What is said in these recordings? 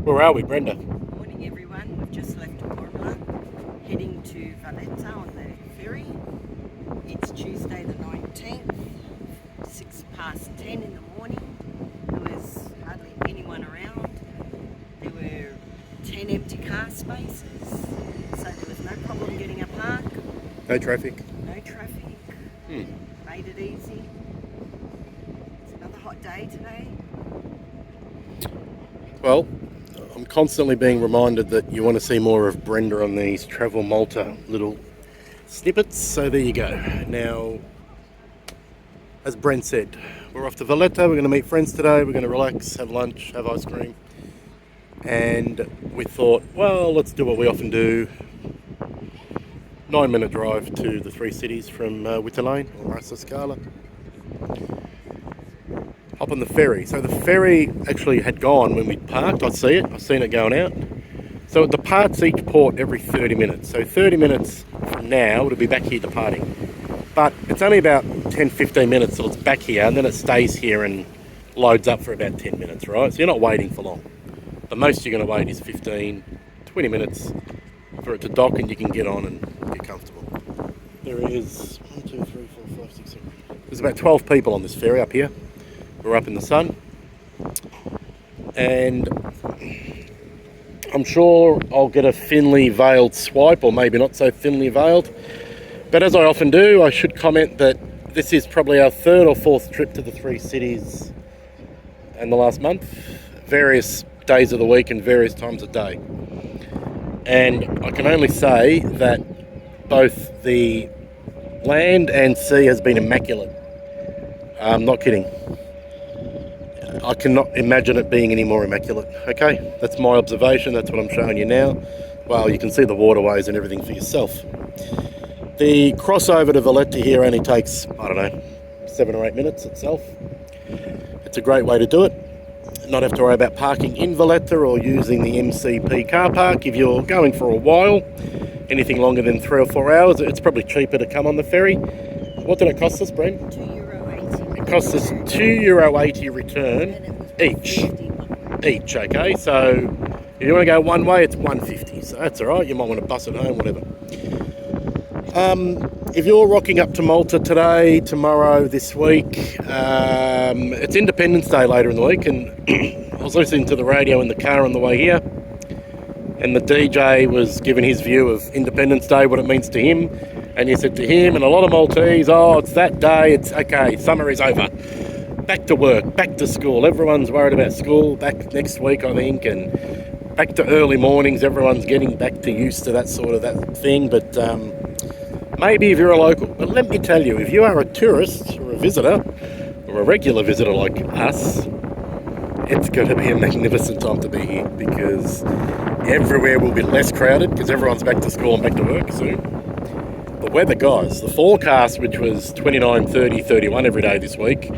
Where are we, Brenda? Morning everyone, we've just left Formula, heading to Valletta on the ferry. It's Tuesday the 19th, 10:06 in the morning. There was hardly anyone around. There were 10 empty car spaces, so there was no problem getting a park. No traffic. No traffic. Made it easy. It's another hot day today. Well, I'm constantly being reminded that you want to see more of Brenda on these Travel Malta little snippets, so there you go. Now, as Brent said, we're off to Valletta, we're going to meet friends today, we're going to relax, have lunch, have ice cream, and we thought, well, let's do what we often do. 9-minute drive to the three cities from Wittolane or Massa Scala. Hop on the ferry. So the ferry actually had gone when we parked. I've seen it going out. So it departs each port every 30 minutes. So 30 minutes from now it'll be back here departing. But it's only about 10-15 minutes till it's back here, and then it stays here and loads up for about 10 minutes, right? So you're not waiting for long. The most you're going to wait is 15-20 minutes for it to dock, and you can get on and get comfortable. There is 1, 2, 3, 4, 5, 6, 7. There's about 12 people on this ferry up here. We're up in the sun, and I'm sure I'll get a thinly veiled swipe, or maybe not so thinly veiled, but as I often do, I should comment that this is probably our third or fourth trip to the three cities in the last month, various days of the week and various times of day. And I can only say that both the land and sea has been immaculate. I'm not kidding. I cannot imagine it being any more immaculate. Okay, that's my observation, that's what I'm showing you now. Well, you can see the waterways and everything for yourself. The crossover to Valletta here only takes, I don't know, 7 or 8 minutes itself. It's a great way to do it. Not have to worry about parking in Valletta or using the MCP car park. If you're going for a while, anything longer than 3 or 4 hours, it's probably cheaper to come on the ferry. What did it cost us, Brent? €2.80. It cost us €2.80 return each, okay? So if you want to go one way, it's $1.50, so that's all right. You might want to bus it home, whatever. If you're rocking up to Malta today, tomorrow, this week, it's Independence Day later in the week, and I was listening to the radio in the car on the way here, and the DJ was giving his view of Independence Day, what it means to him, and he said to him and a lot of Maltese, oh, it's that day, it's okay, summer is over. Back to work, back to school. Everyone's worried about school, back next week, I think, and back to early mornings. Everyone's getting back to used to that thing, but maybe if you're a local. But let me tell you, if you are a tourist or a visitor, or a regular visitor like us, it's going to be a magnificent time to be here, because everywhere will be less crowded because everyone's back to school and back to work soon. The weather, guys, the forecast, which was 29, 30, 31 every day this week,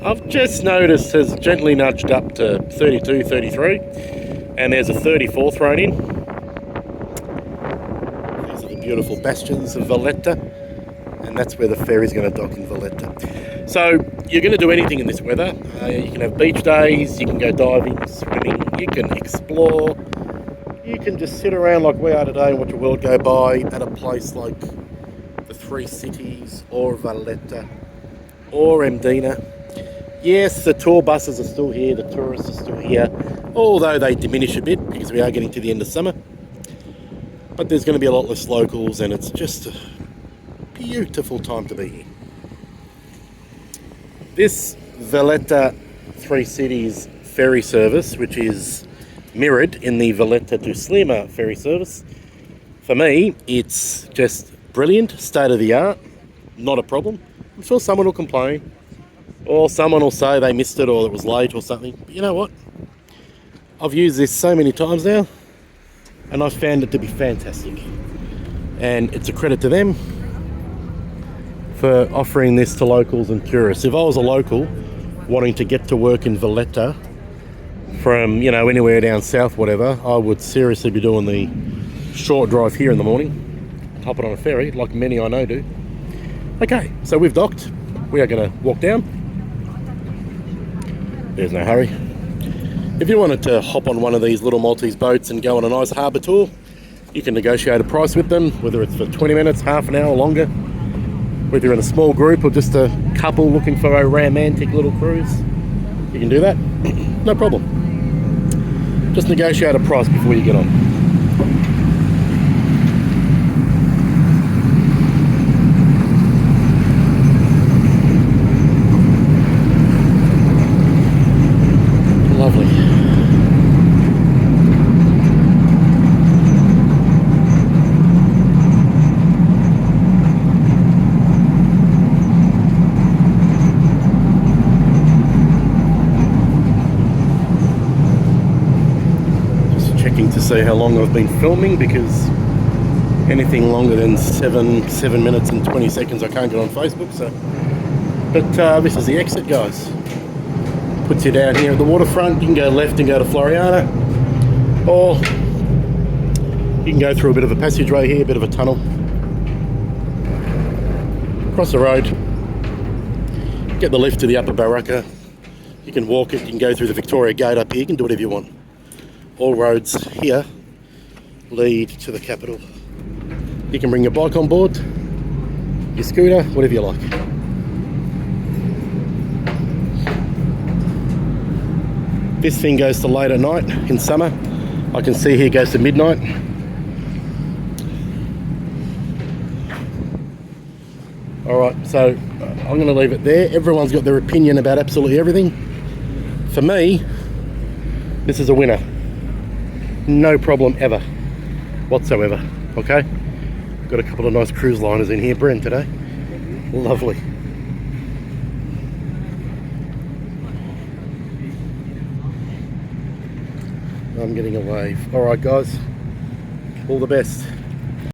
I've just noticed has gently nudged up to 32, 33, and there's a 34 thrown in. These are the beautiful bastions of Valletta, and that's where the ferry's going to dock in Valletta. So you're going to do anything in this weather. You can have beach days, you can go diving, swimming, you can explore, you can just sit around like we are today and watch the world go by at a place like the Three Cities or Valletta or Mdina. Yes, the tour buses are still here, the tourists are still here, although they diminish a bit because we are getting to the end of summer. But there's going to be a lot less locals, and it's just a beautiful time to be here. This Valletta Three Cities ferry service, which is mirrored in the Valletta to Slima ferry service, for me, it's just brilliant, state of the art, not a problem. I'm sure someone will complain, or someone will say they missed it or it was late or something. But you know what? I've used this so many times now, and I've found it to be fantastic. And it's a credit to them for offering this to locals and tourists. If I was a local wanting to get to work in Valletta from, anywhere down south, whatever, I would seriously be doing the short drive here in the morning, hopping on a ferry, like many I know do. Okay, so we've docked. We are going to walk down. There's no hurry. If you wanted to hop on one of these little Maltese boats and go on a nice harbour tour, you can negotiate a price with them, whether it's for 20 minutes, half an hour, longer. Whether you're in a small group or just a couple looking for a romantic little cruise, you can do that, no problem. Just negotiate a price before you get on. Lovely. Checking to see how long I've been filming, because anything longer than 7 minutes and 20 seconds I can't get on Facebook. So, but this is the exit, guys. Puts you down here at the waterfront. You can go left and go to Floriana, or you can go through a bit of a passageway here, a bit of a tunnel, cross the road, get the lift to the upper Baraka. You can walk it, you can go through the Victoria Gate up here, you can do whatever you want. All roads here lead to the capital. You can bring your bike on board, your scooter, whatever you like. This thing goes to late at night in summer. I can see here it goes to midnight. Alright, so I'm going to leave it there. Everyone's got their opinion about absolutely everything. For me, this is a winner. No problem ever whatsoever. Okay, got a couple of nice cruise liners in here, Brent, today. Lovely. I'm getting a wave. All right, guys, all the best.